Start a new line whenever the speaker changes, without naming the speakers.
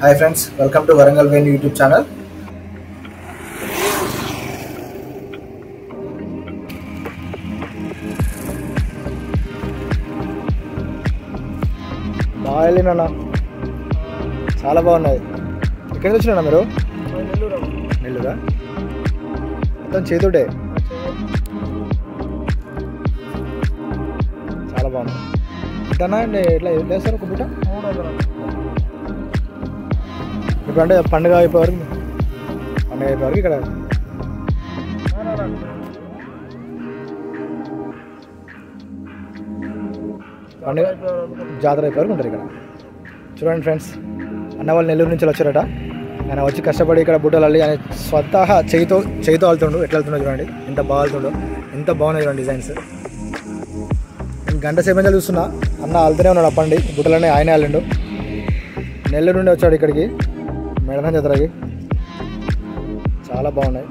Hi friends, welcome to Varangal Venu YouTube channel.
బాగాలేనా చాలా బాగున్నది. ఎక్కడికి వచ్చినా మీరు? నెల్లూరా? మొత్తం చేతుడే చాలా బాగుంది. ఇట్లా ఎట్లా వేస్తారు ఒక పూట? ఇప్పుడు అంటే పండుగ అయిపోయేవరకు ఇక్కడ పండుగ జాతర అయిపోయేవరకు ఉంటారు ఇక్కడ. చూడండి ఫ్రెండ్స్, అన్న వాళ్ళు నెల్లూరు నుంచి వచ్చారట. ఆయన వచ్చి కష్టపడి ఇక్కడ బుట్టలు అల్లి ఆయన స్వతహా చేయితో వెళ్తుండు. ఎట్లా వెళ్తుండో చూడండి, ఎంత బాగా వెళ్తుండో, ఎంత బాగున్నాయి చూడండి డిజైన్స్. నేను గంట సేపు చూస్తున్నా, అన్న వెళ్తూనే ఉన్నాడు. అప్పండి బుట్టలన్నీ ఆయనే వెళ్ళిండు. నెల్లూరు నుండి వచ్చాడు ఇక్కడికి మేడన జాతరకి. చాలా బాగున్నాయి.